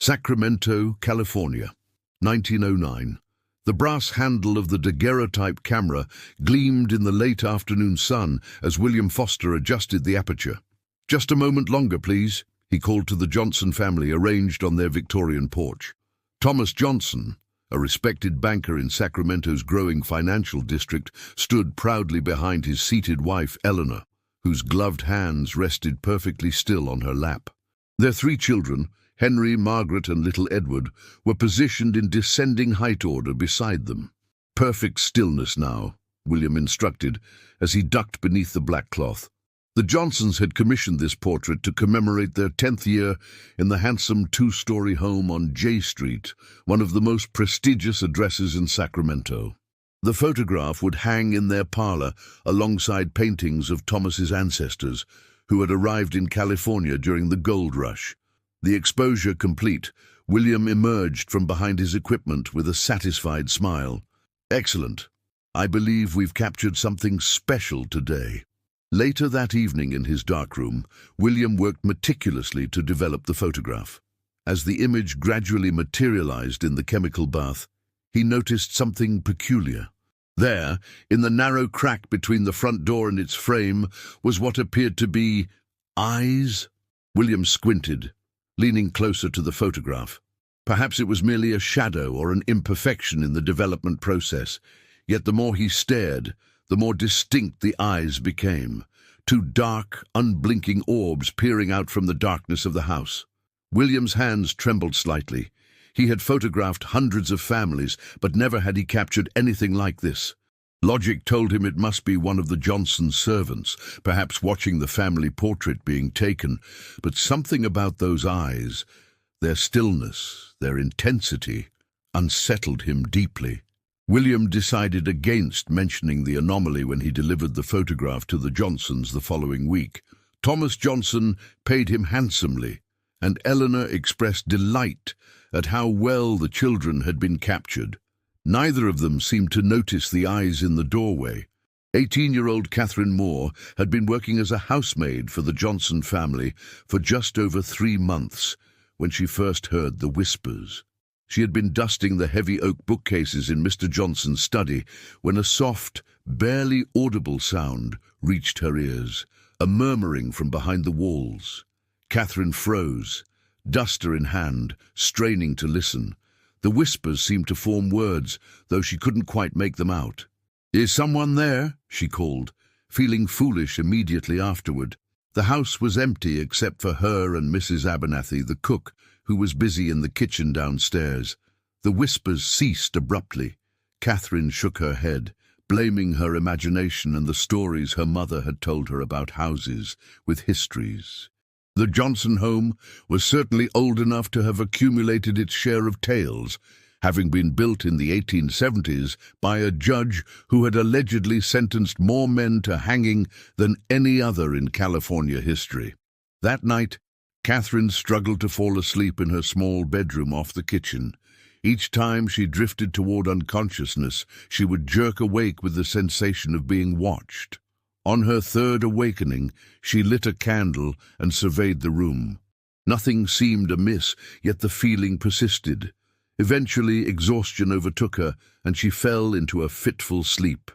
Sacramento, California, 1909. The brass handle of the daguerreotype camera gleamed in the late afternoon sun as William Foster adjusted the aperture. "Just a moment longer, please," he called to the Johnson family arranged on their Victorian porch. Thomas Johnson, a respected banker in Sacramento's growing financial district, stood proudly behind his seated wife, Eleanor, whose gloved hands rested perfectly still on her lap. Their three children, Henry, Margaret, and little Edward, were positioned in descending height order beside them. "Perfect stillness now," William instructed as he ducked beneath the black cloth. The Johnsons had commissioned this portrait to commemorate their 10th year in the handsome two-story home on J Street, one of the most prestigious addresses in Sacramento. The photograph would hang in their parlor alongside paintings of Thomas's ancestors, who had arrived in California during the gold rush. The exposure complete, William emerged from behind his equipment with a satisfied smile. "Excellent. I believe we've captured something special today." Later that evening in his darkroom, William worked meticulously to develop the photograph. As the image gradually materialized in the chemical bath, he noticed something peculiar. There, in the narrow crack between the front door and its frame, was what appeared to be eyes. William squinted, leaning closer to the photograph. Perhaps it was merely a shadow or an imperfection in the development process, yet the more he stared, the more distinct the eyes became, two dark, unblinking orbs peering out from the darkness of the house. William's hands trembled slightly. He had photographed hundreds of families, but never had he captured anything like this. Logic told him it must be one of the Johnson servants, perhaps watching the family portrait being taken, but something about those eyes, their stillness, their intensity, unsettled him deeply. William decided against mentioning the anomaly when he delivered the photograph to the Johnsons the following week. Thomas Johnson paid him handsomely, and Eleanor expressed delight at how well the children had been captured. Neither of them seemed to notice the eyes in the doorway. 18-year-old Catherine Moore had been working as a housemaid for the Johnson family for just over 3 months when she first heard the whispers. She had been dusting the heavy oak bookcases in Mr. Johnson's study when a soft, barely audible sound reached her ears, a murmuring from behind the walls. Catherine froze, duster in hand, straining to listen. The whispers seemed to form words, though she couldn't quite make them out. "Is someone there?" she called, feeling foolish immediately afterward. The house was empty except for her and Mrs. Abernathy, the cook, who was busy in the kitchen downstairs. The whispers ceased abruptly. Catherine shook her head, blaming her imagination and the stories her mother had told her about houses with histories. The Johnson home was certainly old enough to have accumulated its share of tales, having been built in the 1870s by a judge who had allegedly sentenced more men to hanging than any other in California history. That night, Catherine struggled to fall asleep in her small bedroom off the kitchen. Each time she drifted toward unconsciousness, she would jerk awake with the sensation of being watched. On her third awakening, she lit a candle and surveyed the room. Nothing seemed amiss, yet the feeling persisted. Eventually, exhaustion overtook her, and she fell into a fitful sleep.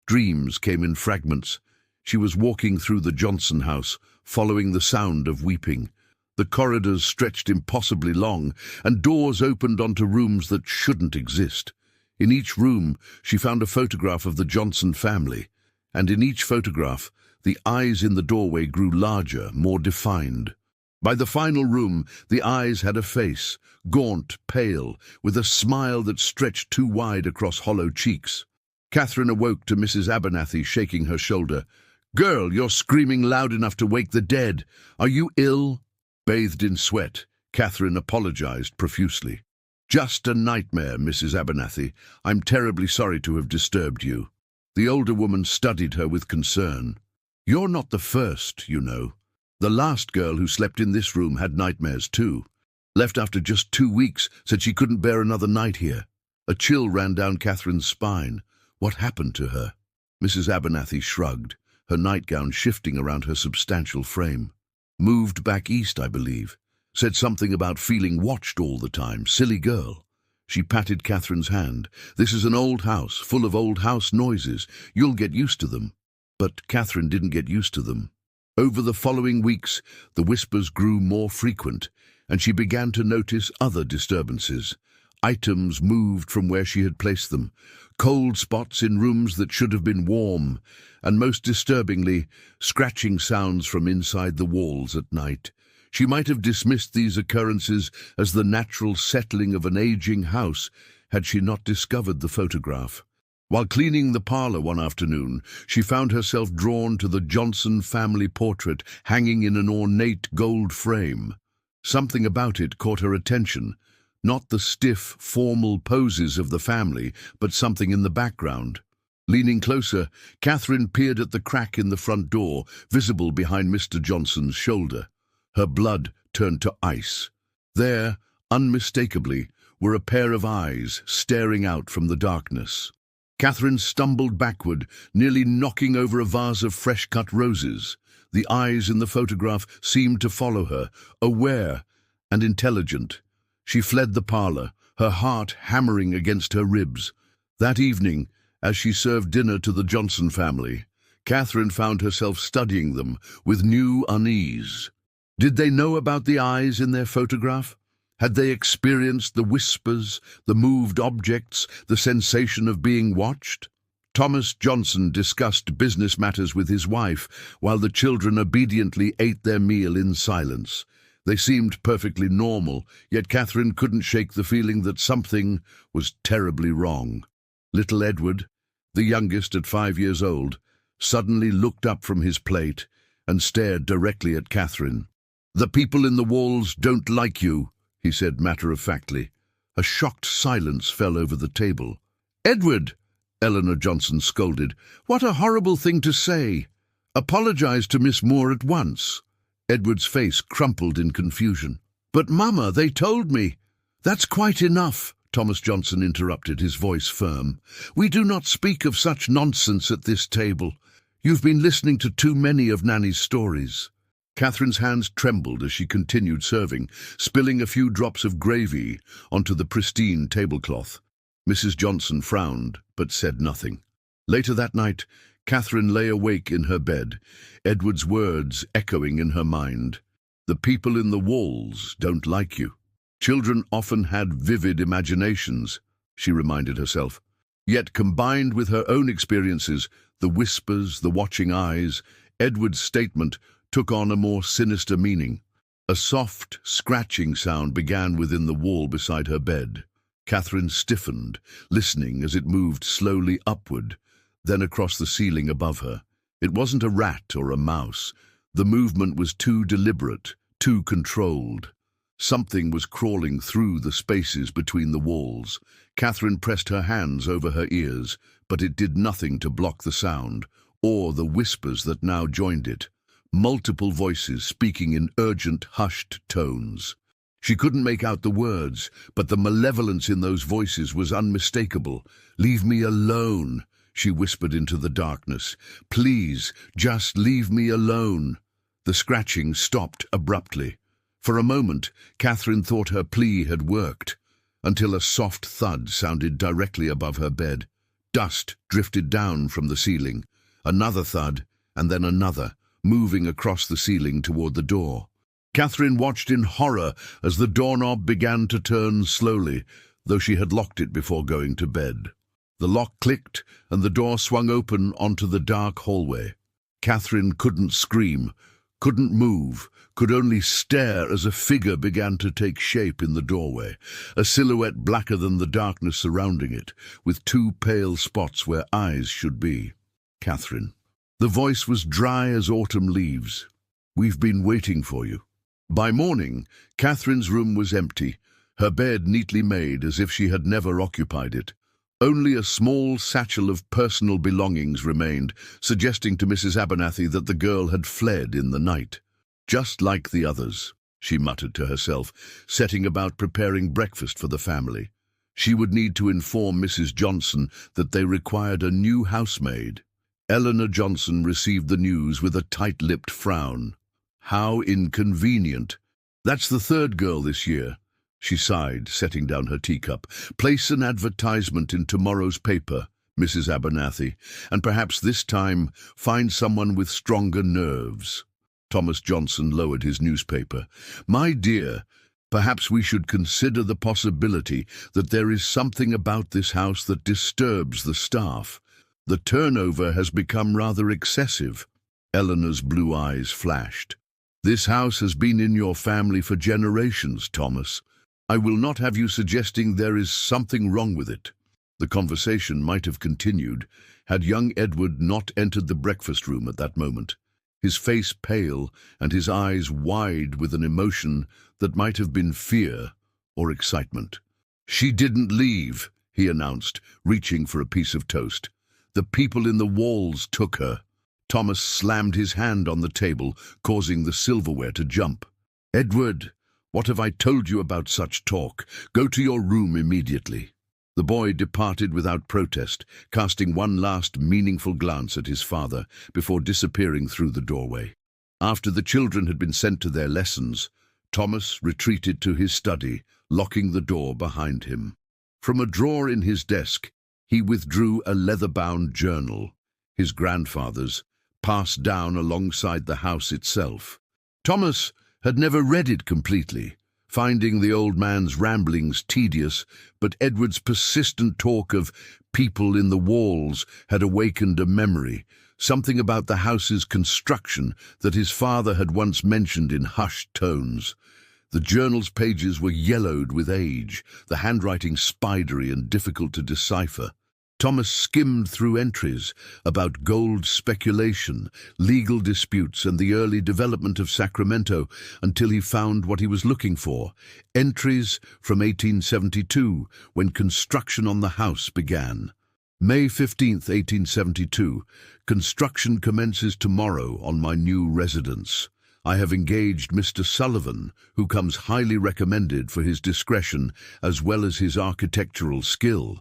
Dreams came in fragments. She was walking through the Johnson house, following the sound of weeping. The corridors stretched impossibly long, and doors opened onto rooms that shouldn't exist. In each room, she found a photograph of the Johnson family, and in each photograph, the eyes in the doorway grew larger, more defined. By the final room, the eyes had a face, gaunt, pale, with a smile that stretched too wide across hollow cheeks. Catherine awoke to Mrs. Abernathy shaking her shoulder. "Girl, you're screaming loud enough to wake the dead. Are you ill?" Bathed in sweat, Catherine apologized profusely. "Just a nightmare, Mrs. Abernathy. I'm terribly sorry to have disturbed you." The older woman studied her with concern. "You're not the first, you know. The last girl who slept in this room had nightmares too. Left after just 2 weeks, said she couldn't bear another night here." A chill ran down Catherine's spine. What happened to her? Mrs. Abernathy shrugged, her nightgown shifting around her substantial frame. "Moved back east, I believe. Said something about feeling watched all the time. Silly girl. She patted Catherine's hand. This is an old house, full of old house noises. You'll get used to them. But Catherine didn't get used to them. Over the following weeks, the whispers grew more frequent, and she began to notice other disturbances. Items moved from where she had placed them, cold spots in rooms that should have been warm, and most disturbingly, scratching sounds from inside the walls at night. She might have dismissed these occurrences as the natural settling of an aging house had she not discovered the photograph. While cleaning the parlor one afternoon, she found herself drawn to the Johnson family portrait hanging in an ornate gold frame. Something about it caught her attention. Not the stiff, formal poses of the family, but something in the background. Leaning closer, Catherine peered at the crack in the front door, visible behind Mr. Johnson's shoulder. Her blood turned to ice. There, unmistakably, were a pair of eyes staring out from the darkness. Catherine stumbled backward, nearly knocking over a vase of fresh-cut roses. The eyes in the photograph seemed to follow her, aware and intelligent. She fled the parlor, her heart hammering against her ribs. That evening, as she served dinner to the Johnson family, Catherine found herself studying them with new unease. Did they know about the eyes in their photograph? Had they experienced the whispers, the moved objects, the sensation of being watched? Thomas Johnson discussed business matters with his wife, while the children obediently ate their meal in silence. They seemed perfectly normal, yet Catherine couldn't shake the feeling that something was terribly wrong. Little Edward, the youngest at 5 years old, suddenly looked up from his plate and stared directly at Catherine. "The people in the walls don't like you," he said matter-of-factly. A shocked silence fell over the table. "Edward," Eleanor Johnson scolded, "what a horrible thing to say. Apologize to Miss Moore at once." Edward's face crumpled in confusion. "But, Mama, they told me." "That's quite enough," Thomas Johnson interrupted, his voice firm. "We do not speak of such nonsense at this table. You've been listening to too many of Nanny's stories." Catherine's hands trembled as she continued serving, spilling a few drops of gravy onto the pristine tablecloth. Mrs. Johnson frowned, but said nothing. Later that night, Catherine lay awake in her bed, Edward's words echoing in her mind. "The people in the walls don't like you." Children often had vivid imaginations, she reminded herself. Yet combined with her own experiences, the whispers, the watching eyes, Edward's statement took on a more sinister meaning. A soft, scratching sound began within the wall beside her bed. Catherine stiffened, listening as it moved slowly upward, then across the ceiling above her. It wasn't a rat or a mouse. The movement was too deliberate, too controlled. Something was crawling through the spaces between the walls. Catherine pressed her hands over her ears, but it did nothing to block the sound, or the whispers that now joined it. Multiple voices speaking in urgent, hushed tones. She couldn't make out the words, but the malevolence in those voices was unmistakable. "Leave me alone," she whispered into the darkness. "Please, just leave me alone." The scratching stopped abruptly. For a moment, Catherine thought her plea had worked, until a soft thud sounded directly above her bed. Dust drifted down from the ceiling. Another thud, and then another, moving across the ceiling toward the door. Catherine watched in horror as the doorknob began to turn slowly, though she had locked it before going to bed. The lock clicked, and the door swung open onto the dark hallway. Catherine couldn't scream, couldn't move, could only stare as a figure began to take shape in the doorway, a silhouette blacker than the darkness surrounding it, with two pale spots where eyes should be. "Catherine." The voice was dry as autumn leaves. "We've been waiting for you." By morning, Catherine's room was empty, her bed neatly made as if she had never occupied it. Only a small satchel of personal belongings remained, suggesting to Mrs. Abernathy that the girl had fled in the night. "Just like the others," she muttered to herself, setting about preparing breakfast for the family. She would need to inform Mrs. Johnson that they required a new housemaid. Eleanor Johnson received the news with a tight-lipped frown. How inconvenient. That's the third girl this year, she sighed, setting down her teacup. Place an advertisement in tomorrow's paper, Mrs. Abernathy, and perhaps this time find someone with stronger nerves. Thomas Johnson lowered his newspaper. My dear, perhaps we should consider the possibility that there is something about this house that disturbs the staff. The turnover has become rather excessive. Eleanor's blue eyes flashed. This house has been in your family for generations, Thomas. I will not have you suggesting there is something wrong with it. The conversation might have continued had young Edward not entered the breakfast room at that moment, his face pale and his eyes wide with an emotion that might have been fear or excitement. She didn't leave, he announced, reaching for a piece of toast. The people in the walls took her. Thomas slammed his hand on the table, causing the silverware to jump. Edward, what have I told you about such talk? Go to your room immediately. The boy departed without protest, casting one last meaningful glance at his father before disappearing through the doorway. After the children had been sent to their lessons, Thomas retreated to his study, locking the door behind him. From a drawer in his desk, he withdrew a leather-bound journal, his grandfather's, passed down alongside the house itself. Thomas had never read it completely, finding the old man's ramblings tedious, but Edward's persistent talk of people in the walls had awakened a memory, something about the house's construction that his father had once mentioned in hushed tones. The journal's pages were yellowed with age, the handwriting spidery and difficult to decipher. Thomas skimmed through entries about gold speculation, legal disputes, and the early development of Sacramento until he found what he was looking for, entries from 1872, when construction on the house began. May 15th, 1872, construction commences tomorrow on my new residence. I have engaged Mr. Sullivan, who comes highly recommended for his discretion as well as his architectural skill.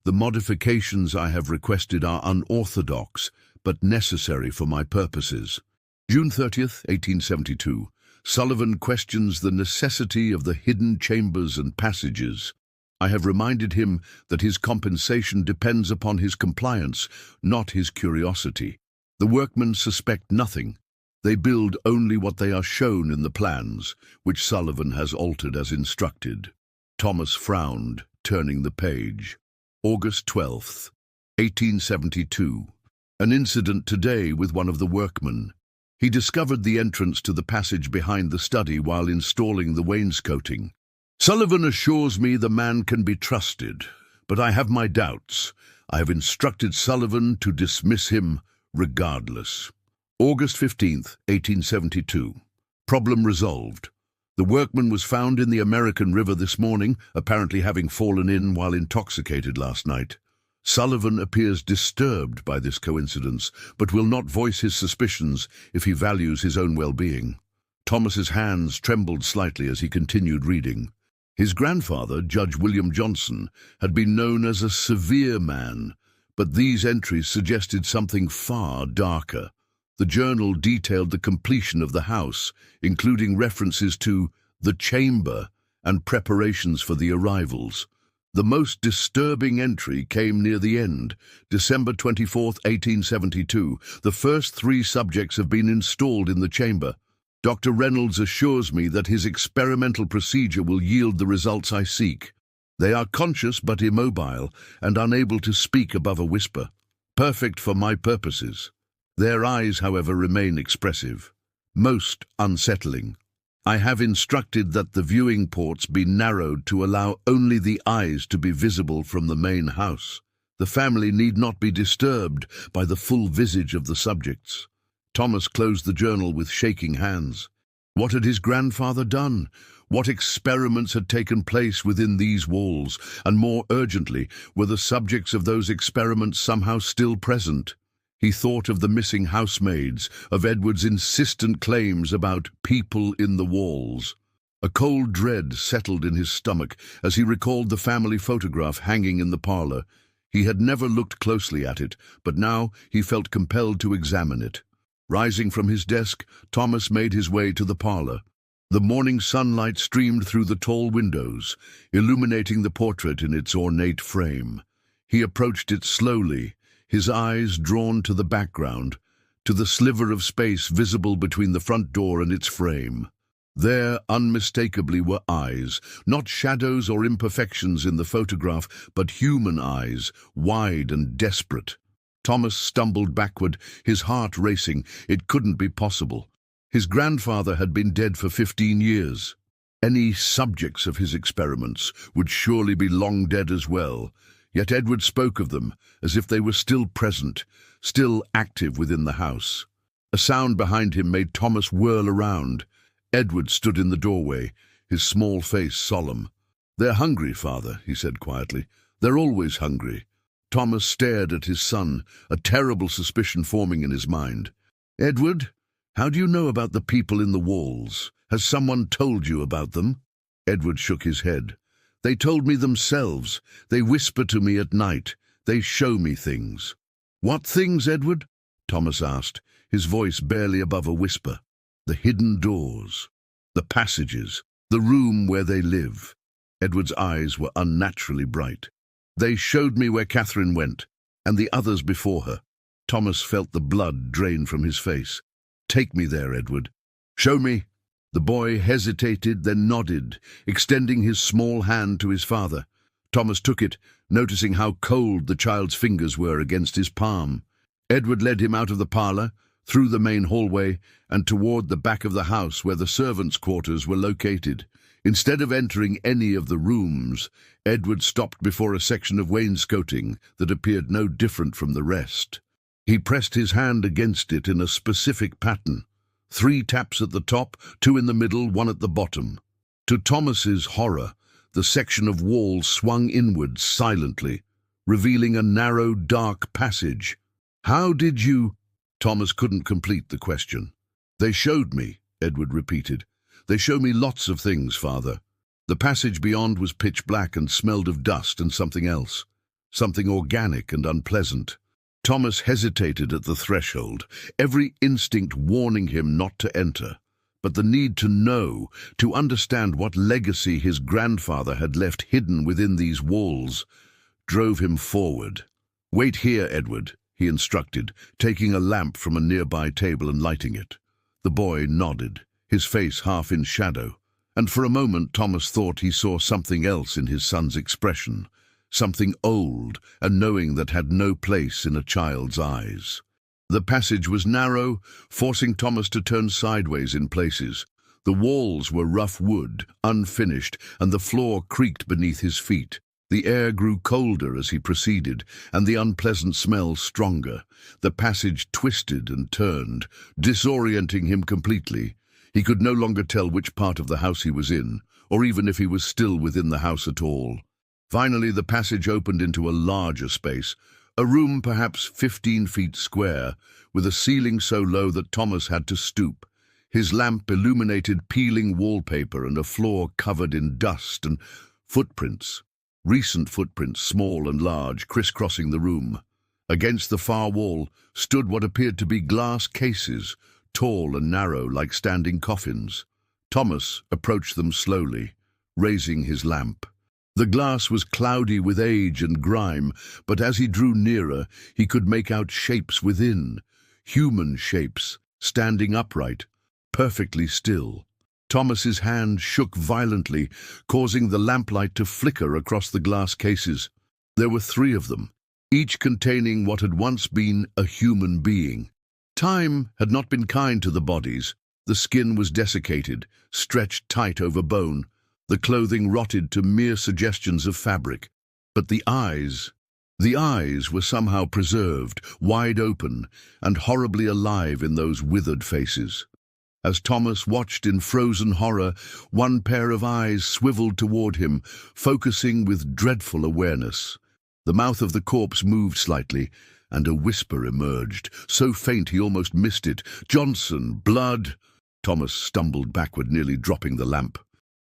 The modifications I have requested are unorthodox, but necessary for my purposes. June 30th, 1872. Sullivan questions the necessity of the hidden chambers and passages. I have reminded him that his compensation depends upon his compliance, not his curiosity. The workmen suspect nothing. They build only what they are shown in the plans, which Sullivan has altered as instructed. Thomas frowned, turning the page. August 12th, 1872. An incident today with one of the workmen. He discovered the entrance to the passage behind the study while installing the wainscoting. Sullivan assures me the man can be trusted, but I have my doubts. I have instructed Sullivan to dismiss him regardless. August 15th, 1872. Problem resolved. The workman was found in the American River this morning, apparently having fallen in while intoxicated last night. Sullivan appears disturbed by this coincidence, but will not voice his suspicions if he values his own well-being. Thomas's hands trembled slightly as he continued reading. His grandfather, Judge William Johnson, had been known as a severe man, but these entries suggested something far darker. The journal detailed the completion of the house, including references to the chamber and preparations for the arrivals. The most disturbing entry came near the end, December 24th, 1872. The first 3 subjects have been installed in the chamber. Dr. Reynolds assures me that his experimental procedure will yield the results I seek. They are conscious but immobile and unable to speak above a whisper. Perfect for my purposes. Their eyes, however, remain expressive, most unsettling. I have instructed that the viewing ports be narrowed to allow only the eyes to be visible from the main house. The family need not be disturbed by the full visage of the subjects. Thomas closed the journal with shaking hands. What had his grandfather done? What experiments had taken place within these walls? And more urgently, were the subjects of those experiments somehow still present? He thought of the missing housemaids, of Edward's insistent claims about people in the walls. A cold dread settled in his stomach as he recalled the family photograph hanging in the parlor. He had never looked closely at it, but now he felt compelled to examine it. Rising from his desk, Thomas made his way to the parlor. The morning sunlight streamed through the tall windows, illuminating the portrait in its ornate frame. He approached it slowly, his eyes drawn to the background, to the sliver of space visible between the front door and its frame. There, unmistakably, were eyes, not shadows or imperfections in the photograph, but human eyes, wide and desperate. Thomas stumbled backward, his heart racing. It couldn't be possible. His grandfather had been dead for 15 years. Any subjects of his experiments would surely be long dead as well, yet Edward spoke of them as if they were still present, still active within the house. A sound behind him made Thomas whirl around. Edward stood in the doorway, his small face solemn. "They're hungry, father," he said quietly. "They're always hungry." Thomas stared at his son, a terrible suspicion forming in his mind. "Edward, how do you know about the people in the walls? Has someone told you about them?" Edward shook his head. "They told me themselves. They whisper to me at night. They show me things." "What things, Edward?" Thomas asked, his voice barely above a whisper. "The hidden doors, the passages, the room where they live." Edward's eyes were unnaturally bright. "They showed me where Catherine went, and the others before her." Thomas felt the blood drain from his face. "Take me there, Edward. Show me." The boy hesitated, then nodded, extending his small hand to his father. Thomas took it, noticing how cold the child's fingers were against his palm. Edward led him out of the parlor, through the main hallway, and toward the back of the house where the servants' quarters were located. Instead of entering any of the rooms, Edward stopped before a section of wainscoting that appeared no different from the rest. He pressed his hand against it in a specific pattern. 3 taps at the top, 2 in the middle, 1 at the bottom. To Thomas's horror, the section of wall swung inwards silently, revealing a narrow, dark passage. "How did you—" Thomas couldn't complete the question. "They showed me," Edward repeated. "They show me lots of things, father." The passage beyond was pitch black and smelled of dust and something else, something organic and unpleasant. Thomas hesitated at the threshold, every instinct warning him not to enter. But the need to know, to understand what legacy his grandfather had left hidden within these walls, drove him forward. "Wait here, Edward," he instructed, taking a lamp from a nearby table and lighting it. The boy nodded, his face half in shadow, and for a moment Thomas thought he saw something else in his son's expression, something old and knowing that had no place in a child's eyes. The passage was narrow, forcing Thomas to turn sideways in places. The walls were rough wood, unfinished, and the floor creaked beneath his feet. The air grew colder as he proceeded, and the unpleasant smell stronger. The passage twisted and turned, disorienting him completely. He could no longer tell which part of the house he was in, or even if he was still within the house at all. Finally, the passage opened into a larger space, a room perhaps 15 feet square, with a ceiling so low that Thomas had to stoop. His lamp illuminated peeling wallpaper and a floor covered in dust and footprints. Recent footprints, small and large, crisscrossing the room. Against the far wall stood what appeared to be glass cases, tall and narrow like standing coffins. Thomas approached them slowly, raising his lamp. The glass was cloudy with age and grime, but as he drew nearer, he could make out shapes within, human shapes, standing upright, perfectly still. Thomas's hand shook violently, causing the lamplight to flicker across the glass cases. There were 3 of them, each containing what had once been a human being. Time had not been kind to the bodies. The skin was desiccated, stretched tight over bone. The clothing rotted to mere suggestions of fabric. But the eyes were somehow preserved, wide open, and horribly alive in those withered faces. As Thomas watched in frozen horror, one pair of eyes swiveled toward him, focusing with dreadful awareness. The mouth of the corpse moved slightly, and a whisper emerged, so faint he almost missed it. "Johnson, blood!" Thomas stumbled backward, nearly dropping the lamp.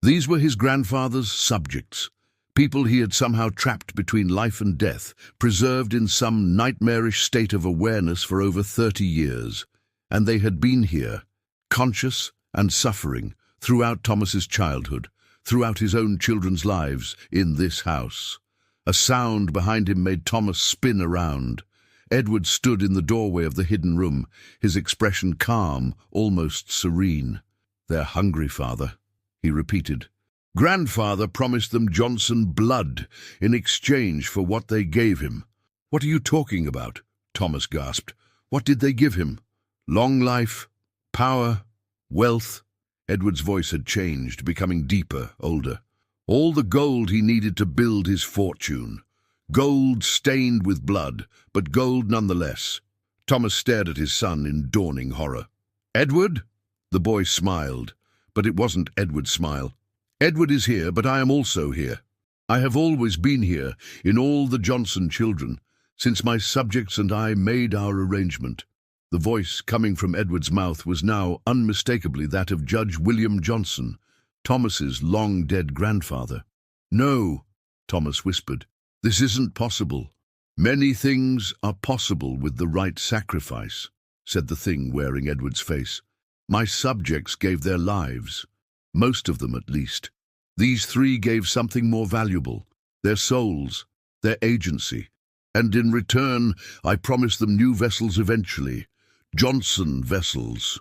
These were his grandfather's subjects, people he had somehow trapped between life and death, preserved in some nightmarish state of awareness for over 30 years. And they had been here, conscious and suffering, throughout Thomas's childhood, throughout his own children's lives in this house. A sound behind him made Thomas spin around. Edward stood in the doorway of the hidden room, his expression calm, almost serene. "They're hungry, Father," he repeated. "Grandfather promised them Johnson blood in exchange for what they gave him." "What are you talking about?" Thomas gasped. "What did they give him? Long life? Power? Wealth?" Edward's voice had changed, becoming deeper, older. "All the gold he needed to build his fortune. Gold stained with blood, but gold nonetheless." Thomas stared at his son in dawning horror. "Edward?" The boy smiled, but it wasn't Edward's smile. "Edward is here, but I am also here. I have always been here in all the Johnson children, since my subjects and I made our arrangement." The voice coming from Edward's mouth was now unmistakably that of Judge William Johnson, Thomas's long-dead grandfather. "No," Thomas whispered. "This isn't possible." "Many things are possible with the right sacrifice," said the thing wearing Edward's face. "My subjects gave their lives, most of them at least. These three gave something more valuable, their souls, their agency. And in return, I promised them new vessels eventually, Johnson vessels."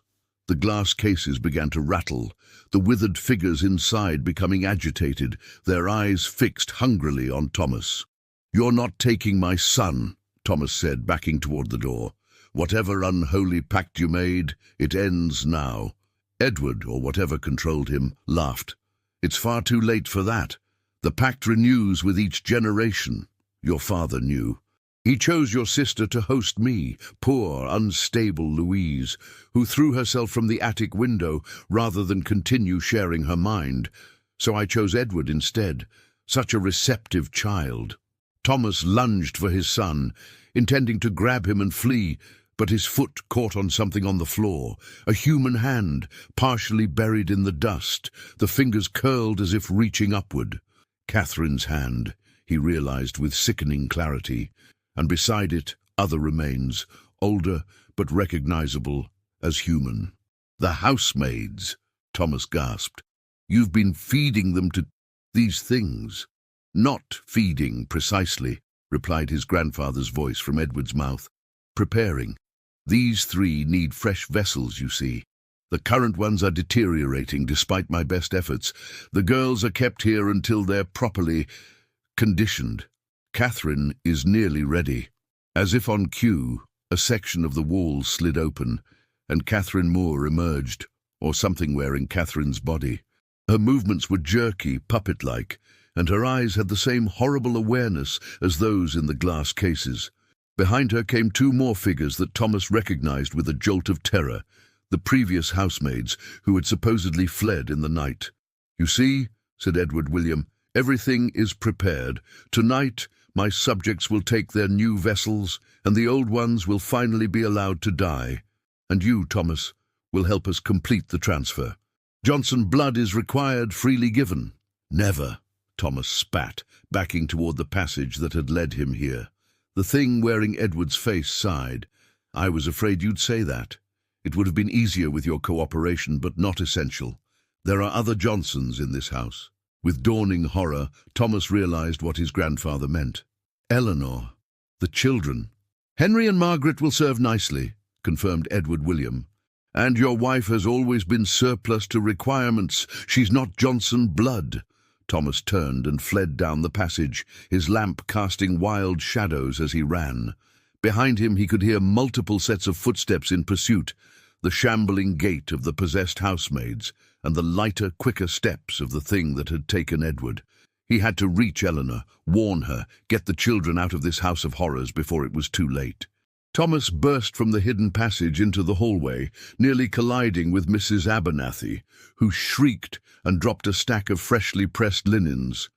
The glass cases began to rattle, the withered figures inside becoming agitated, their eyes fixed hungrily on Thomas. "You're not taking my son," Thomas said, backing toward the door. "Whatever unholy pact you made, it ends now." Edward, or whatever controlled him, laughed. "It's far too late for that. The pact renews with each generation. Your father knew. He chose your sister to host me, poor, unstable Louise, who threw herself from the attic window rather than continue sharing her mind. So I chose Edward instead, such a receptive child." Thomas lunged for his son, intending to grab him and flee, but his foot caught on something on the floor, a human hand, partially buried in the dust, the fingers curled as if reaching upward. Catherine's hand, he realized with sickening clarity, and beside it other remains, older but recognizable as human. "The housemaids," Thomas gasped. "You've been feeding them to these things." "Not feeding, precisely," replied his grandfather's voice from Edward's mouth. "Preparing. These three need fresh vessels, you see. The current ones are deteriorating despite my best efforts. The girls are kept here until they're properly conditioned. Catherine is nearly ready." As if on cue, a section of the wall slid open, and Catherine Moore emerged, or something wearing Catherine's body. Her movements were jerky, puppet-like, and her eyes had the same horrible awareness as those in the glass cases. Behind her came two more figures that Thomas recognized with a jolt of terror, the previous housemaids who had supposedly fled in the night. "You see," said Edward William, "everything is prepared. Tonight, my subjects will take their new vessels, and the old ones will finally be allowed to die. And you, Thomas, will help us complete the transfer. Johnson blood is required, freely given." "Never," Thomas spat, backing toward the passage that had led him here. The thing wearing Edward's face sighed. "I was afraid you'd say that. It would have been easier with your cooperation, but not essential. There are other Johnsons in this house." With dawning horror, Thomas realized what his grandfather meant. "Eleanor, the children." "Henry and Margaret will serve nicely," confirmed Edward William. "And your wife has always been surplus to requirements. She's not Johnson blood." Thomas turned and fled down the passage, his lamp casting wild shadows as he ran. Behind him he could hear multiple sets of footsteps in pursuit, the shambling gait of the possessed housemaids, and the lighter, quicker steps of the thing that had taken Edward. He had to reach Eleanor, warn her, get the children out of this house of horrors before it was too late. Thomas burst from the hidden passage into the hallway, nearly colliding with Mrs. Abernathy, who shrieked and dropped a stack of freshly pressed linens.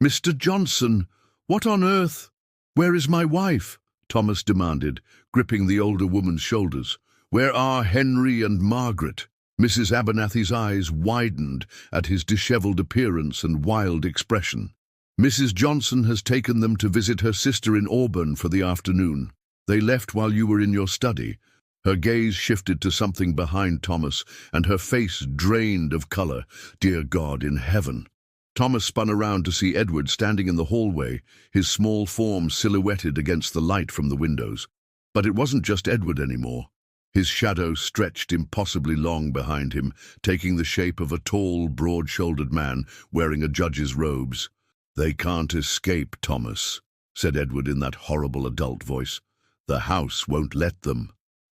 "Mr. Johnson, what on earth? Where is my wife?" Thomas demanded, gripping the older woman's shoulders. "Where are Henry and Margaret?" Mrs. Abernathy's eyes widened at his disheveled appearance and wild expression. "Mrs. Johnson has taken them to visit her sister in Auburn for the afternoon. They left while you were in your study. Her gaze shifted to something behind Thomas, and her face drained of color. Dear God in heaven! Thomas spun around to see Edward standing in the hallway, his small form silhouetted against the light from the windows. But it wasn't just Edward anymore. His shadow stretched impossibly long behind him, taking the shape of a tall, broad-shouldered man wearing a judge's robes. "They can't escape, Thomas," said Edward in that horrible adult voice. "The house won't let them."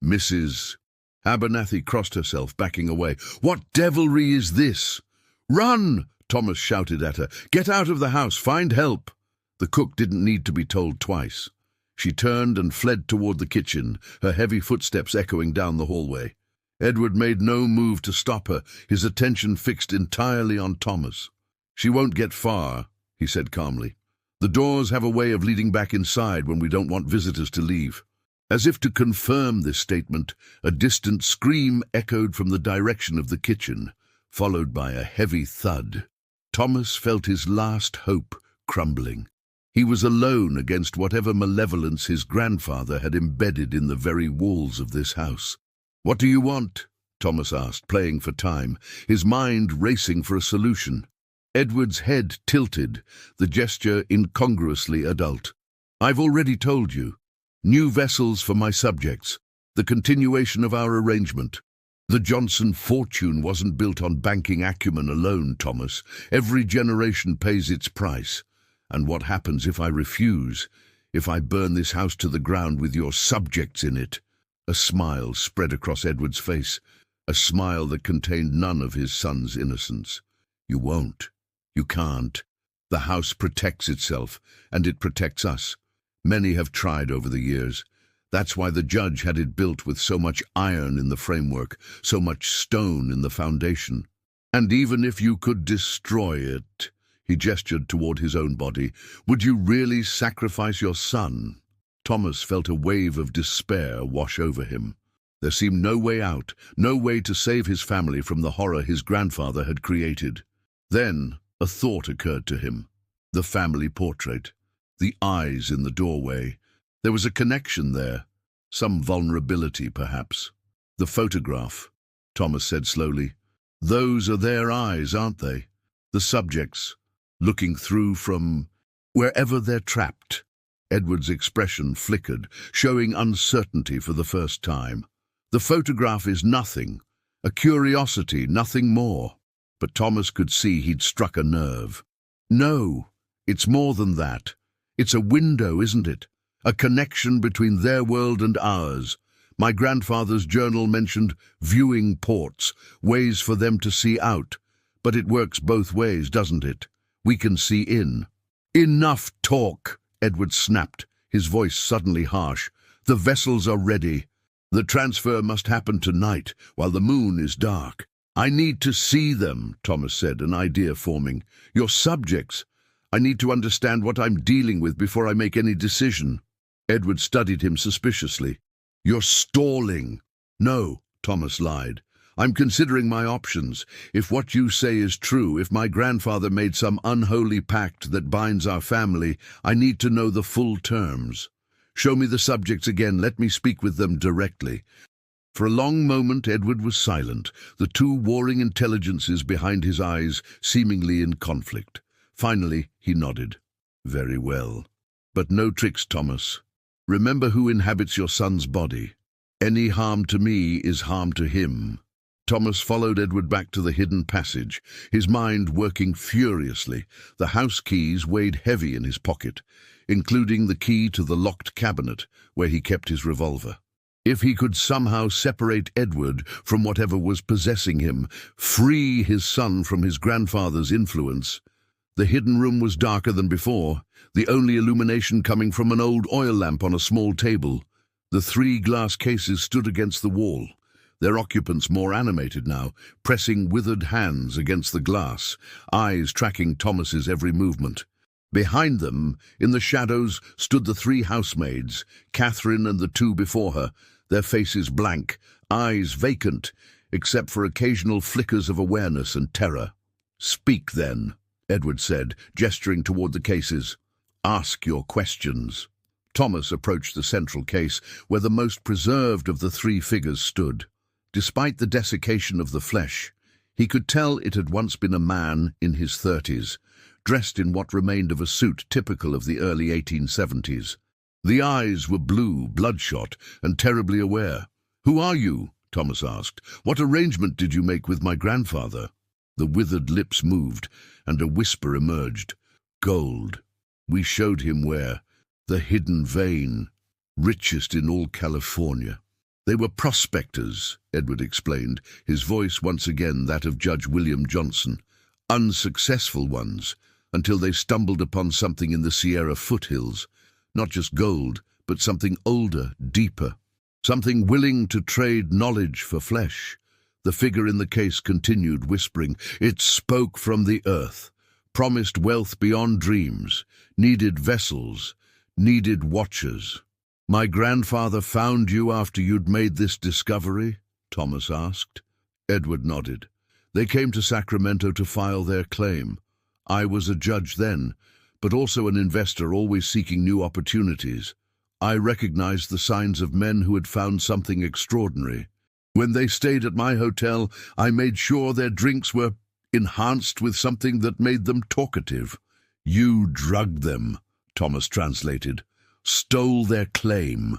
"Mrs. Abernathy crossed herself, backing away. "What devilry is this?" "Run!" Thomas shouted at her. "Get out of the house! Find help!" The cook didn't need to be told twice. She turned and fled toward the kitchen, her heavy footsteps echoing down the hallway. Edward made no move to stop her, his attention fixed entirely on Thomas. "She won't get far," he said calmly. "The doors have a way of leading back inside when we don't want visitors to leave." As if to confirm this statement, a distant scream echoed from the direction of the kitchen, followed by a heavy thud. Thomas felt his last hope crumbling. He was alone against whatever malevolence his grandfather had embedded in the very walls of this house. "What do you want?" Thomas asked, playing for time, his mind racing for a solution. Edward's head tilted, the gesture incongruously adult. "I've already told you. New vessels for my subjects. The continuation of our arrangement. The Johnson fortune wasn't built on banking acumen alone, Thomas. Every generation pays its price. And what happens if I refuse? If I burn this house to the ground with your subjects in it?" A smile spread across Edward's face, a smile that contained none of his son's innocence. "You won't. You can't. The house protects itself, and it protects us. Many have tried over the years. That's why the judge had it built with so much iron in the framework, so much stone in the foundation. And even if you could destroy it," he gestured toward his own body, "would you really sacrifice your son?" Thomas felt a wave of despair wash over him. There seemed no way out, no way to save his family from the horror his grandfather had created. Then a thought occurred to him. The family portrait. The eyes in the doorway. There was a connection there. Some vulnerability, perhaps. "The photograph," Thomas said slowly. "Those are their eyes, aren't they? The subjects, looking through from wherever they're trapped." Edward's expression flickered, showing uncertainty for the first time. "The photograph is nothing. A curiosity, nothing more." But Thomas could see he'd struck a nerve. "No, it's more than that. It's a window, isn't it? A connection between their world and ours. My grandfather's journal mentioned viewing ports, ways for them to see out. But it works both ways, doesn't it? We can see in." "Enough talk," Edward snapped, his voice suddenly harsh. "The vessels are ready. The transfer must happen tonight, while the moon is dark." "I need to see them," Thomas said, an idea forming. "Your subjects. I need to understand what I'm dealing with before I make any decision." Edward studied him suspiciously. "You're stalling." "No," Thomas lied. "I'm considering my options. If what you say is true, if my grandfather made some unholy pact that binds our family, I need to know the full terms. Show me the subjects again. Let me speak with them directly." For a long moment Edward was silent, the two warring intelligences behind his eyes seemingly in conflict. Finally, he nodded. "Very well. But no tricks, Thomas. Remember who inhabits your son's body. Any harm to me is harm to him." Thomas followed Edward back to the hidden passage, his mind working furiously. The house keys weighed heavy in his pocket, including the key to the locked cabinet where he kept his revolver. If he could somehow separate Edward from whatever was possessing him, free his son from his grandfather's influence. The hidden room was darker than before, the only illumination coming from an old oil lamp on a small table. The 3 glass cases stood against the wall, their occupants more animated now, pressing withered hands against the glass, eyes tracking Thomas's every movement. Behind them, in the shadows, stood the 3 housemaids, Catherine and the 2 before her, their faces blank, eyes vacant, except for occasional flickers of awareness and terror. "Speak, then," Edward said, gesturing toward the cases. "Ask your questions." Thomas approached the central case, where the most preserved of the three figures stood. Despite the desiccation of the flesh, he could tell it had once been a man in his 30s, dressed in what remained of a suit typical of the early 1870s. The eyes were blue, bloodshot, and terribly aware. "Who are you?" Thomas asked. "What arrangement did you make with my grandfather?" The withered lips moved, and a whisper emerged. "Gold. We showed him where. The hidden vein, richest in all California." "They were prospectors," Edward explained, his voice once again that of Judge William Johnson. "Unsuccessful ones, until they stumbled upon something in the Sierra foothills. Not just gold, but something older, deeper. Something willing to trade knowledge for flesh." The figure in the case continued, whispering. "It spoke from the earth, promised wealth beyond dreams, needed vessels, needed watchers." "My grandfather found you after you'd made this discovery?" Thomas asked. Edward nodded. "They came to Sacramento to file their claim. I was a judge then, but also an investor always seeking new opportunities. I recognized the signs of men who had found something extraordinary. When they stayed at my hotel, I made sure their drinks were enhanced with something that made them talkative." "You drugged them," Thomas translated. "Stole their claim."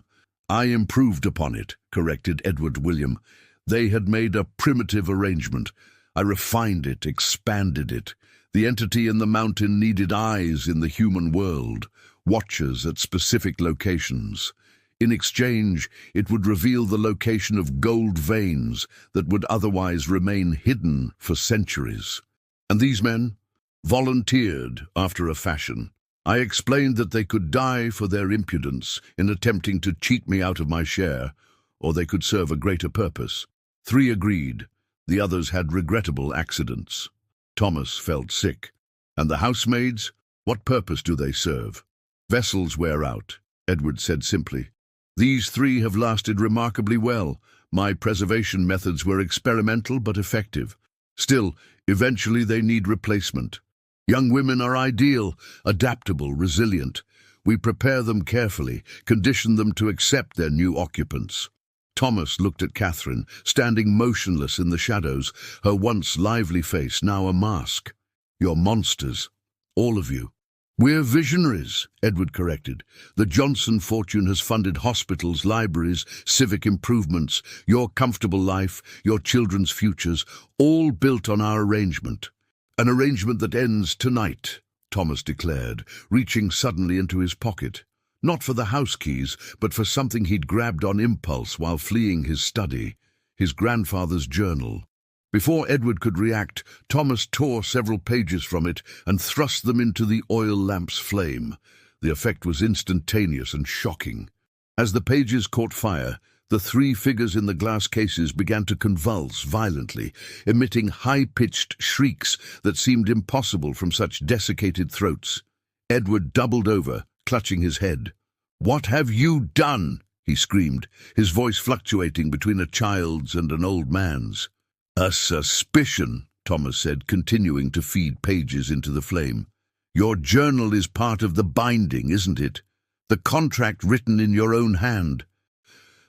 "I improved upon it," corrected Edward William. "They had made a primitive arrangement. I refined it, expanded it. The entity in the mountain needed eyes in the human world, watchers at specific locations. In exchange, it would reveal the location of gold veins that would otherwise remain hidden for centuries. And these men volunteered after a fashion. I explained that they could die for their impudence in attempting to cheat me out of my share, or they could serve a greater purpose. 3 agreed. The others had regrettable accidents." Thomas felt sick. "And the housemaids? What purpose do they serve?" "Vessels wear out," Edward said simply. "These 3 have lasted remarkably well. My preservation methods were experimental but effective. Still, eventually they need replacement. Young women are ideal, adaptable, resilient. We prepare them carefully, condition them to accept their new occupants." Thomas looked at Catherine, standing motionless in the shadows, her once lively face now a mask. "You're monsters, all of you." "We're visionaries," Edward corrected. "The Johnson fortune has funded hospitals, libraries, civic improvements, your comfortable life, your children's futures, all built on our arrangement." "An arrangement that ends tonight," Thomas declared, reaching suddenly into his pocket. Not for the house keys, but for something he'd grabbed on impulse while fleeing his study, his grandfather's journal. Before Edward could react, Thomas tore several pages from it and thrust them into the oil lamp's flame. The effect was instantaneous and shocking. As the pages caught fire, the 3 figures in the glass cases began to convulse violently, emitting high-pitched shrieks that seemed impossible from such desiccated throats. Edward doubled over, clutching his head. "What have you done?" he screamed, his voice fluctuating between a child's and an old man's. "A suspicion," Thomas said, continuing to feed pages into the flame. "Your journal is part of the binding, isn't it? The contract written in your own hand."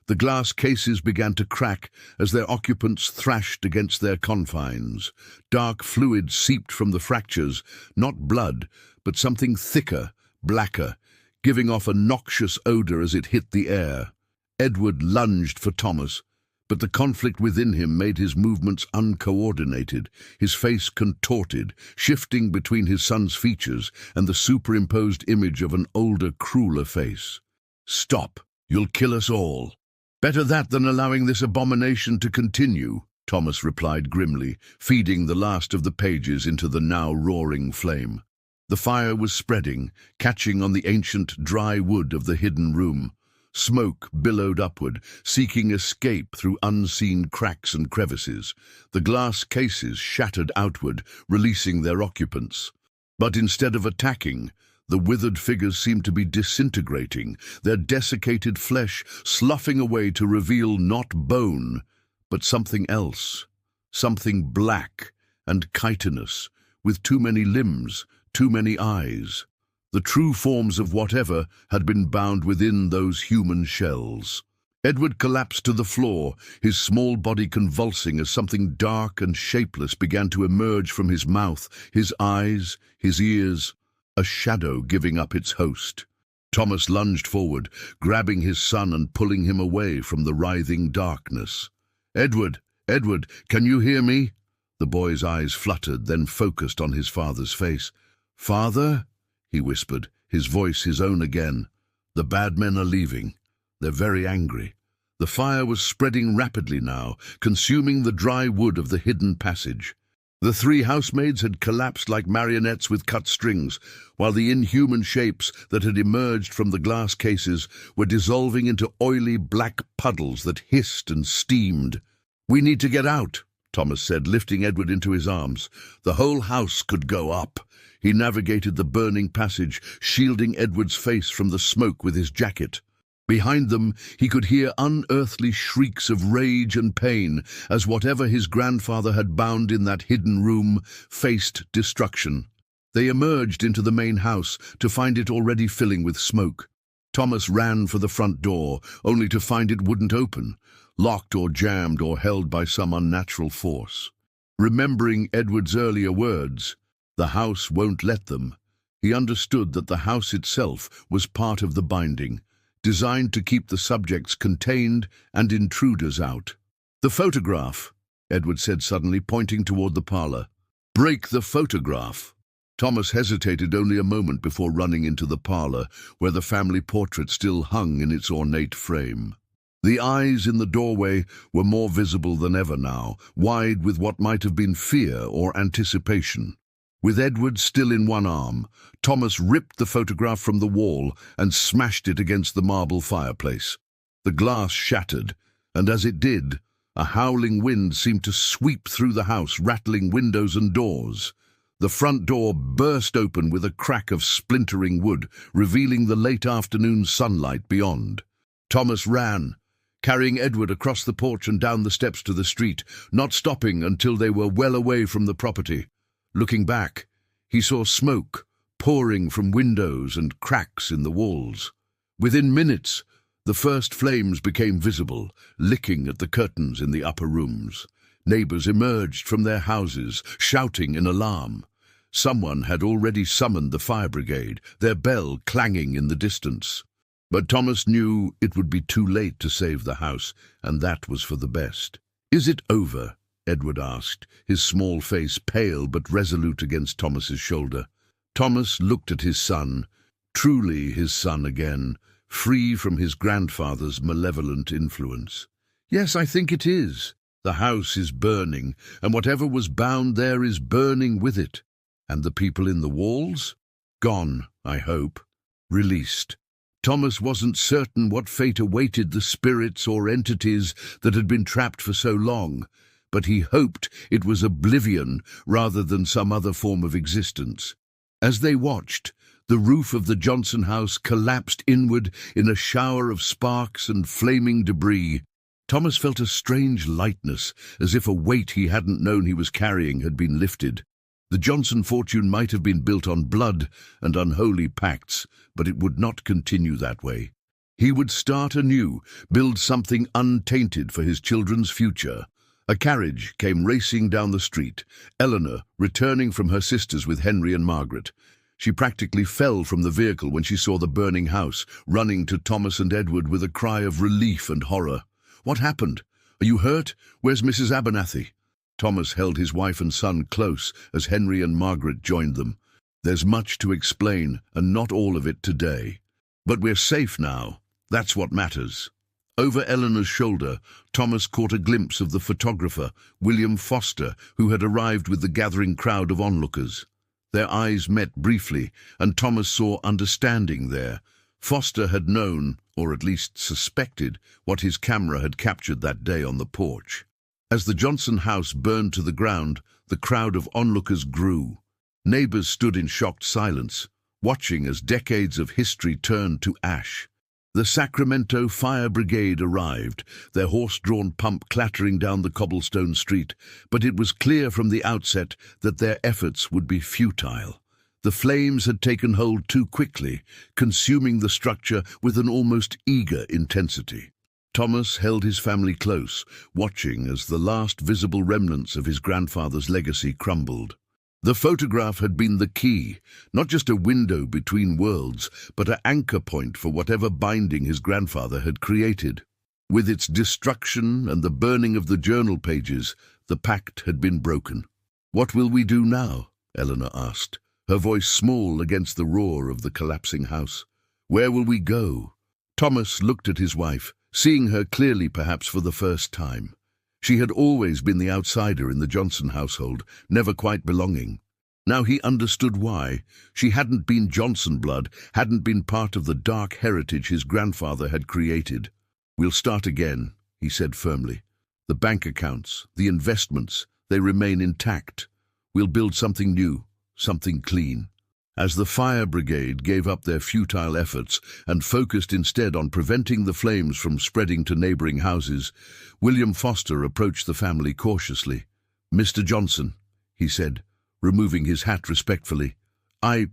The glass cases began to crack as their occupants thrashed against their confines. Dark fluid seeped from the fractures, not blood, but something thicker, blacker, giving off a noxious odor as it hit the air. Edward lunged for Thomas, but the conflict within him made his movements uncoordinated, his face contorted, shifting between his son's features and the superimposed image of an older, crueler face. "Stop! You'll kill us all." "Better that than allowing this abomination to continue," Thomas replied grimly, feeding the last of the pages into the now roaring flame. The fire was spreading, catching on the ancient dry wood of the hidden room. Smoke billowed upward, seeking escape through unseen cracks and crevices. The glass cases shattered outward, releasing their occupants. But instead of attacking, the withered figures seemed to be disintegrating, their desiccated flesh sloughing away to reveal not bone, but something else, something black and chitinous, with too many limbs, too many eyes. The true forms of whatever had been bound within those human shells. Edward collapsed to the floor, his small body convulsing as something dark and shapeless began to emerge from his mouth, his eyes, his ears, a shadow giving up its host. Thomas lunged forward, grabbing his son and pulling him away from the writhing darkness. "Edward, Edward, can you hear me?" The boy's eyes fluttered, then focused on his father's face. "Father?" he whispered, his voice his own again. "The bad men are leaving. They're very angry." The fire was spreading rapidly now, consuming the dry wood of the hidden passage. The three housemaids had collapsed like marionettes with cut strings, while the inhuman shapes that had emerged from the glass cases were dissolving into oily black puddles that hissed and steamed. "We need to get out," Thomas said, lifting Edward into his arms. The whole house could go up. He navigated the burning passage, shielding Edward's face from the smoke with his jacket. Behind them, he could hear unearthly shrieks of rage and pain as whatever his grandfather had bound in that hidden room faced destruction. They emerged into the main house to find it already filling with smoke. Thomas ran for the front door, only to find it wouldn't open, locked or jammed or held by some unnatural force. Remembering Edward's earlier words, "The house won't let them," he understood that the house itself was part of the binding, designed to keep the subjects contained and intruders out. "The photograph," Edward said suddenly, pointing toward the parlor. "Break the photograph." Thomas hesitated only a moment before running into the parlor, where the family portrait still hung in its ornate frame. The eyes in the doorway were more visible than ever now, wide with what might have been fear or anticipation. With Edward still in one arm, Thomas ripped the photograph from the wall and smashed it against the marble fireplace. The glass shattered, and as it did, a howling wind seemed to sweep through the house, rattling windows and doors. The front door burst open with a crack of splintering wood, revealing the late afternoon sunlight beyond. Thomas ran, carrying Edward across the porch and down the steps to the street, not stopping until they were well away from the property. Looking back, he saw smoke pouring from windows and cracks in the walls. Within minutes, the first flames became visible, licking at the curtains in the upper rooms. Neighbors emerged from their houses, shouting in alarm. Someone had already summoned the fire brigade, their bell clanging in the distance. But Thomas knew it would be too late to save the house, and that was for the best. "Is it over?" Edward asked, his small face pale but resolute against Thomas's shoulder. Thomas looked at his son, truly his son again, free from his grandfather's malevolent influence. "Yes, I think it is. The house is burning, and whatever was bound there is burning with it. And the people in the walls? Gone, I hope. Released." Thomas wasn't certain what fate awaited the spirits or entities that had been trapped for so long, but he hoped it was oblivion rather than some other form of existence. As they watched, the roof of the Johnson house collapsed inward in a shower of sparks and flaming debris. Thomas felt a strange lightness, as if a weight he hadn't known he was carrying had been lifted. The Johnson fortune might have been built on blood and unholy pacts, but it would not continue that way. He would start anew, build something untainted for his children's future. A carriage came racing down the street, Eleanor returning from her sisters with Henry and Margaret. She practically fell from the vehicle when she saw the burning house, running to Thomas and Edward with a cry of relief and horror. "What happened? Are you hurt? Where's Mrs. Abernathy?" Thomas held his wife and son close as Henry and Margaret joined them. "There's much to explain, and not all of it today. But we're safe now. That's what matters." Over Eleanor's shoulder, Thomas caught a glimpse of the photographer, William Foster, who had arrived with the gathering crowd of onlookers. Their eyes met briefly, and Thomas saw understanding there. Foster had known, or at least suspected, what his camera had captured that day on the porch. As the Johnson house burned to the ground, the crowd of onlookers grew. Neighbors stood in shocked silence, watching as decades of history turned to ash. The Sacramento Fire Brigade arrived, their horse-drawn pump clattering down the cobblestone street, but it was clear from the outset that their efforts would be futile. The flames had taken hold too quickly, consuming the structure with an almost eager intensity. Thomas held his family close, watching as the last visible remnants of his grandfather's legacy crumbled. The photograph had been the key, not just a window between worlds, but an anchor point for whatever binding his grandfather had created. With its destruction and the burning of the journal pages, the pact had been broken. "What will we do now?" Eleanor asked, her voice small against the roar of the collapsing house. "Where will we go?" Thomas looked at his wife, seeing her clearly perhaps for the first time. She had always been the outsider in the Johnson household, never quite belonging. Now he understood why. She hadn't been Johnson blood, hadn't been part of the dark heritage his grandfather had created. "We'll start again," he said firmly. "The bank accounts, the investments, they remain intact. We'll build something new, something clean." As the fire brigade gave up their futile efforts and focused instead on preventing the flames from spreading to neighboring houses, William Foster approached the family cautiously. "Mr. Johnson," he said, removing his hat respectfully, I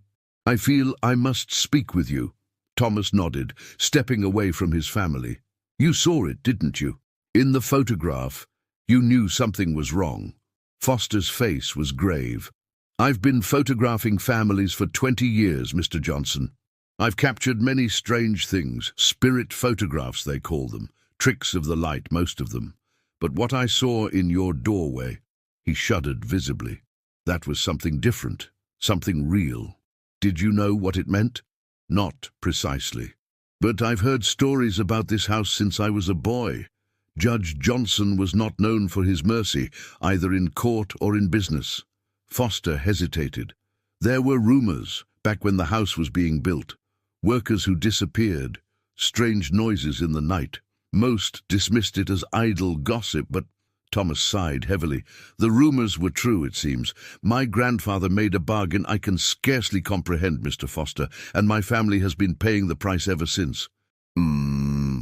feel I must speak with you." Thomas nodded, stepping away from his family. "You saw it, didn't you? In the photograph, you knew something was wrong." Foster's face was grave. "I've been photographing families for 20 years, Mr. Johnson. I've captured many strange things, spirit photographs they call them, tricks of the light, most of them. But what I saw in your doorway," he shuddered visibly, "that was something different, something real. Did you know what it meant?" "Not precisely. But I've heard stories about this house since I was a boy. Judge Johnson was not known for his mercy, either in court or in business." Foster hesitated. "There were rumors, back when the house was being built. Workers who disappeared, strange noises in the night. Most dismissed it as idle gossip, but—" Thomas sighed heavily. "The rumors were true, it seems. My grandfather made a bargain I can scarcely comprehend, Mr. Foster, and my family has been paying the price ever since."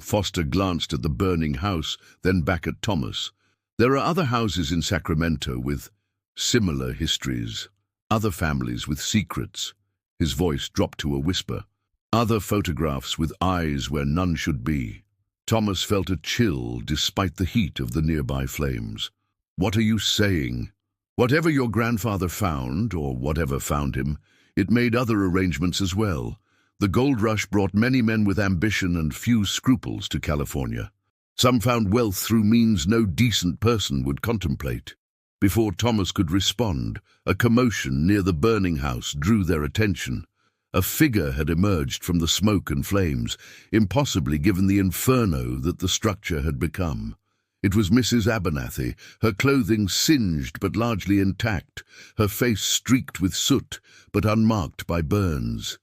Foster glanced at the burning house, then back at Thomas. "There are other houses in Sacramento with similar histories, other families with secrets." His voice dropped to a whisper. "Other photographs with eyes where none should be." Thomas felt a chill despite the heat of the nearby flames. "What are you saying?" "Whatever your grandfather found, or whatever found him, it made other arrangements as well. The gold rush brought many men with ambition and few scruples to California. Some found wealth through means no decent person would contemplate." Before Thomas could respond, a commotion near the burning house drew their attention. A figure had emerged from the smoke and flames, impossibly given the inferno that the structure had become. It was Mrs. Abernathy, her clothing singed but largely intact, her face streaked with soot but unmarked by burns.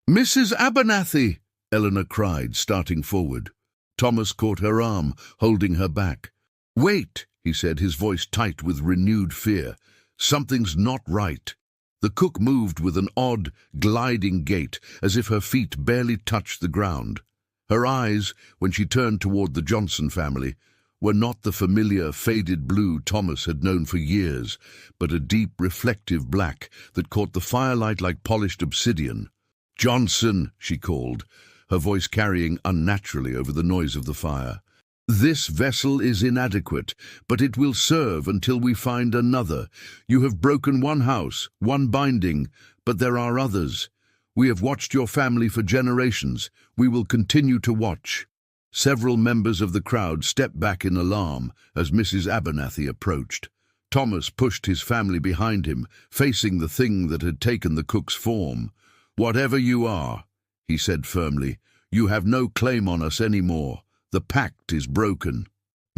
"Mrs. Abernathy!" Eleanor cried, starting forward. Thomas caught her arm, holding her back. "Wait," he said, his voice tight with renewed fear. "Something's not right." The cook moved with an odd, gliding gait, as if her feet barely touched the ground. Her eyes, when she turned toward the Johnson family, were not the familiar, faded blue Thomas had known for years, but a deep, reflective black that caught the firelight like polished obsidian. "Johnson," she called, her voice carrying unnaturally over the noise of the fire. "This vessel is inadequate, but it will serve until we find another. You have broken one house, one binding, but there are others. We have watched your family for generations. We will continue to watch." Several members of the crowd stepped back in alarm as Mrs. Abernathy approached. Thomas pushed his family behind him, facing the thing that had taken the cook's form. "Whatever you are," he said firmly, "you have no claim on us anymore. The pact is broken."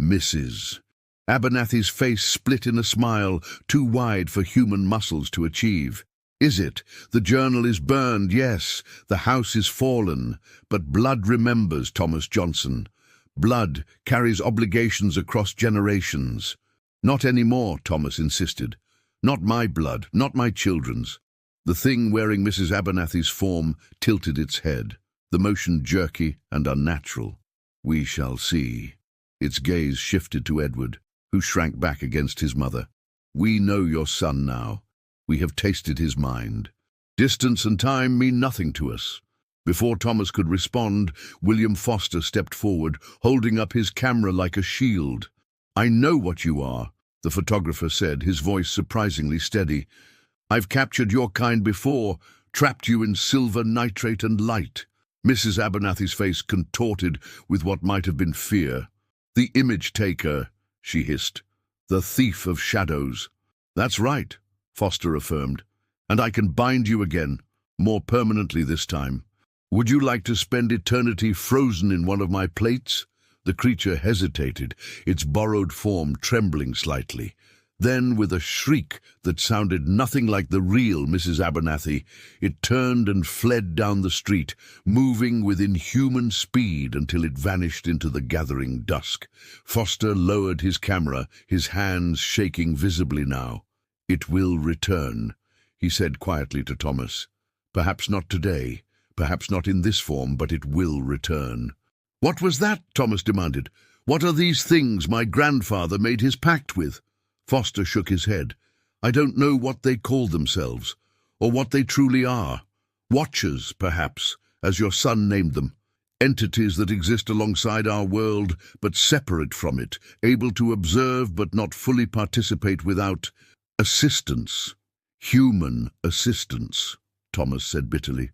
"Mrs." Abernathy's face split in a smile too wide for human muscles to achieve. "Is it? The journal is burned, yes. The house is fallen. But blood remembers, Thomas Johnson. Blood carries obligations across generations." "Not anymore," Thomas insisted. "Not my blood, not my children's." The thing wearing Mrs. Abernathy's form tilted its head, the motion jerky and unnatural. "We shall see." Its gaze shifted to Edward, who shrank back against his mother. "We know your son now. We have tasted his mind. Distance and time mean nothing to us. Before Thomas could respond, William Foster stepped forward, holding up his camera like a shield. "I know what you are," the photographer said, his voice surprisingly steady. "I've captured your kind before, trapped you in silver nitrate and light." Mrs. Abernathy's face contorted with what might have been fear. "The image taker," she hissed. "The thief of shadows." "That's right," Foster affirmed. "And I can bind you again, more permanently this time. Would you like to spend eternity frozen in one of my plates?" The creature hesitated, its borrowed form trembling slightly. Then, with a shriek that sounded nothing like the real Mrs. Abernathy, it turned and fled down the street, moving with inhuman speed until it vanished into the gathering dusk. Foster lowered his camera, his hands shaking visibly now. "It will return," he said quietly to Thomas. "Perhaps not today, perhaps not in this form, but it will return." "What was that?" Thomas demanded. "What are these things my grandfather made his pact with?" Foster shook his head. "I don't know what they call themselves, or what they truly are. Watchers, perhaps, as your son named them. Entities that exist alongside our world, but separate from it, able to observe but not fully participate without assistance. Human assistance," Thomas said bitterly.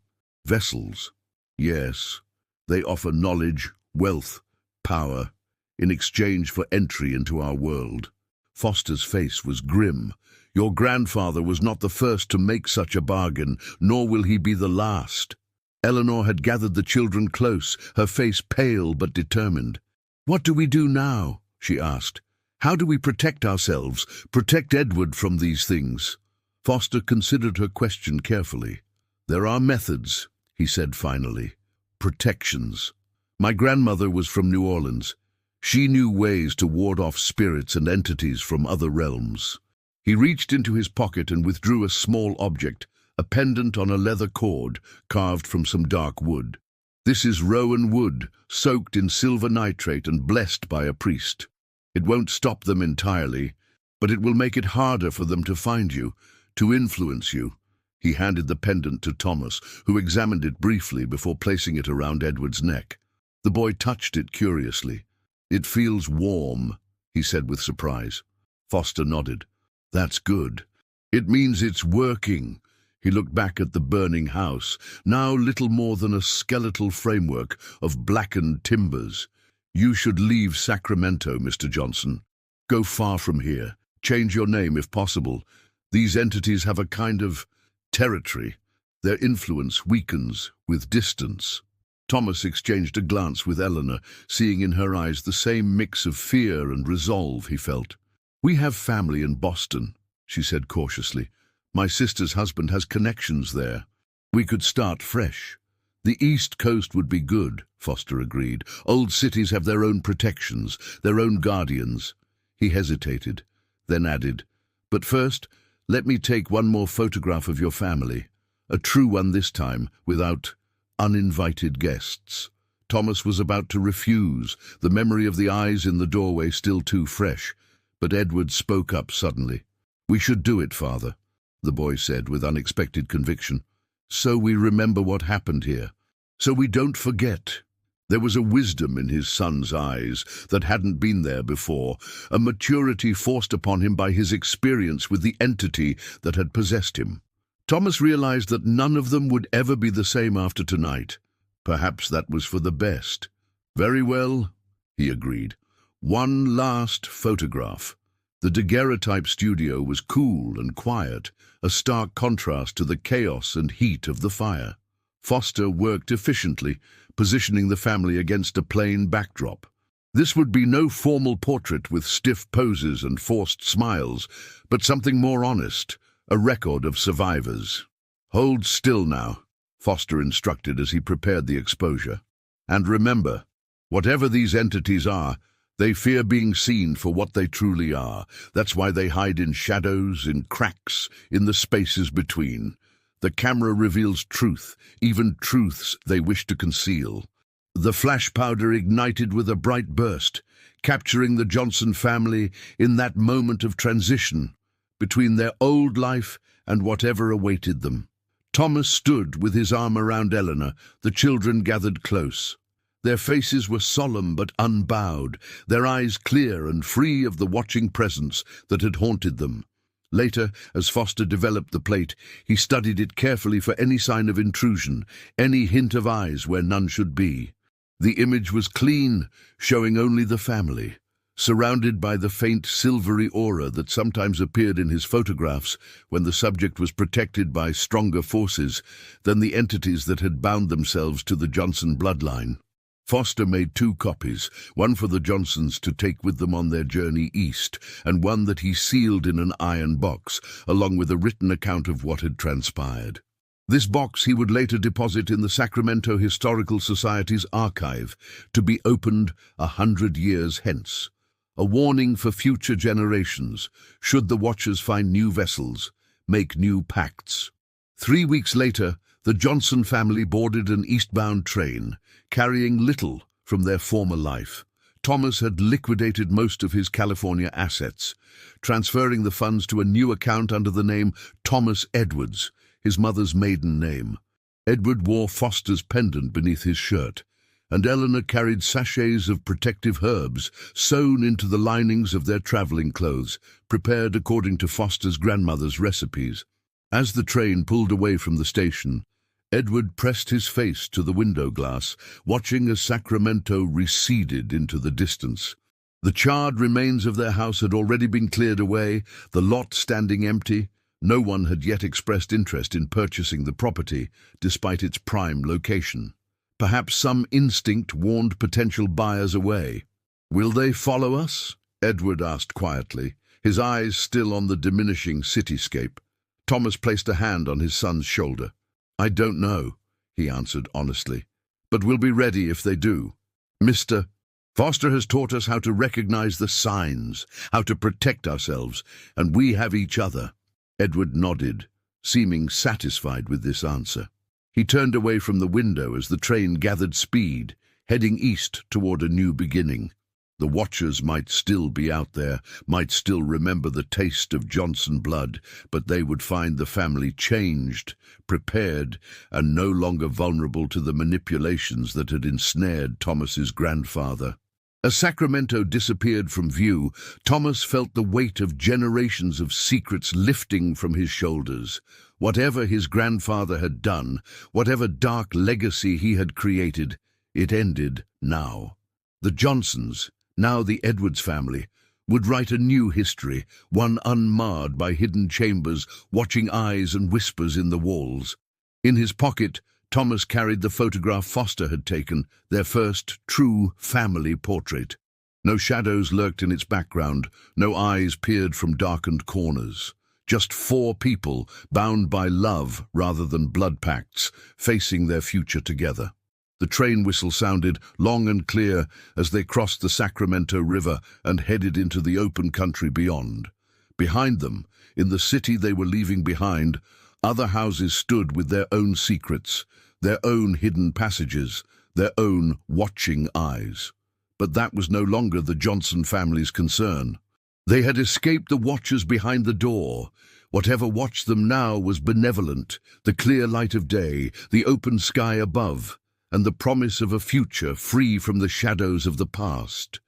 "Vessels. Yes, they offer knowledge, wealth, power, in exchange for entry into our world." Foster's face was grim. "Your grandfather was not the first to make such a bargain, nor will he be the last." Eleanor had gathered the children close, her face pale but determined. "What do we do now?" she asked. "How do we protect ourselves, protect Edward from these things?" Foster considered her question carefully. "There are methods," he said finally. "Protections. My grandmother was from New Orleans. She knew ways to ward off spirits and entities from other realms." He reached into his pocket and withdrew a small object, a pendant on a leather cord carved from some dark wood. "This is rowan wood, soaked in silver nitrate and blessed by a priest. It won't stop them entirely, but it will make it harder for them to find you, to influence you." He handed the pendant to Thomas, who examined it briefly before placing it around Edward's neck. The boy touched it curiously. "It feels warm," he said with surprise. Foster nodded. "That's good. It means it's working." He looked back at the burning house, now little more than a skeletal framework of blackened timbers. "You should leave Sacramento, Mr. Johnson. Go far from here. Change your name if possible. These entities have a kind of territory. Their influence weakens with distance." Thomas exchanged a glance with Eleanor, seeing in her eyes the same mix of fear and resolve he felt. "We have family in Boston," she said cautiously. "My sister's husband has connections there. We could start fresh." "The East Coast would be good," Foster agreed. "Old cities have their own protections, their own guardians." He hesitated, then added, "But first, let me take one more photograph of your family. A true one this time, without uninvited guests." Thomas was about to refuse, the memory of the eyes in the doorway still too fresh, but Edward spoke up suddenly. "We should do it, Father," the boy said with unexpected conviction. "So we remember what happened here. So we don't forget." There was a wisdom in his son's eyes that hadn't been there before, a maturity forced upon him by his experience with the entity that had possessed him. Thomas realized that none of them would ever be the same after tonight. Perhaps that was for the best. "Very well," he agreed. "One last photograph." The daguerreotype studio was cool and quiet, a stark contrast to the chaos and heat of the fire. Foster worked efficiently, positioning the family against a plain backdrop. This would be no formal portrait with stiff poses and forced smiles, but something more honest, a record of survivors. "Hold still now," Foster instructed as he prepared the exposure. "And remember, whatever these entities are, they fear being seen for what they truly are. That's why they hide in shadows, in cracks, in the spaces between. The camera reveals truth, even truths they wish to conceal." The flash powder ignited with a bright burst, capturing the Johnson family in that moment of transition between their old life and whatever awaited them. Thomas stood with his arm around Eleanor. The children gathered close. Their faces were solemn but unbowed, their eyes clear and free of the watching presence that had haunted them. Later, as Foster developed the plate, he studied it carefully for any sign of intrusion, any hint of eyes where none should be. The image was clean, showing only the family, surrounded by the faint silvery aura that sometimes appeared in his photographs when the subject was protected by stronger forces than the entities that had bound themselves to the Johnson bloodline. Foster made 2 copies, one for the Johnsons to take with them on their journey east, and one that he sealed in an iron box, along with a written account of what had transpired. This box he would later deposit in the Sacramento Historical Society's archive, to be opened 100 years hence. A warning for future generations, should the Watchers find new vessels, make new pacts. 3 weeks later, the Johnson family boarded an eastbound train, carrying little from their former life. Thomas had liquidated most of his California assets, transferring the funds to a new account under the name Thomas Edwards, his mother's maiden name. Edward wore Foster's pendant beneath his shirt, and Eleanor carried sachets of protective herbs sewn into the linings of their traveling clothes, prepared according to Foster's grandmother's recipes. As the train pulled away from the station, Edward pressed his face to the window glass, watching as Sacramento receded into the distance. The charred remains of their house had already been cleared away, the lot standing empty. No one had yet expressed interest in purchasing the property, despite its prime location. Perhaps some instinct warned potential buyers away. "Will they follow us?" Edward asked quietly, his eyes still on the diminishing cityscape. Thomas placed a hand on his son's shoulder. "I don't know," he answered honestly, "but we'll be ready if they do. Mr. Foster has taught us how to recognize the signs, how to protect ourselves, and we have each other." Edward nodded, seeming satisfied with this answer. He turned away from the window as the train gathered speed, heading east toward a new beginning. The Watchers might still be out there, might still remember the taste of Johnson blood, but they would find the family changed, prepared, and no longer vulnerable to the manipulations that had ensnared Thomas's grandfather. As Sacramento disappeared from view, Thomas felt the weight of generations of secrets lifting from his shoulders. Whatever his grandfather had done, whatever dark legacy he had created, it ended now. The Johnsons, now the Edwards family, would write a new history, one unmarred by hidden chambers, watching eyes and whispers in the walls. In his pocket, Thomas carried the photograph Foster had taken, their first true family portrait. No shadows lurked in its background, no eyes peered from darkened corners. Just 4 people, bound by love rather than blood pacts, facing their future together. The train whistle sounded long and clear as they crossed the Sacramento River and headed into the open country beyond. Behind them, in the city they were leaving behind, other houses stood with their own secrets, their own hidden passages, their own watching eyes. But that was no longer the Johnson family's concern. They had escaped the watchers behind the door. Whatever watched them now was benevolent, the clear light of day, the open sky above, and the promise of a future free from the shadows of the past.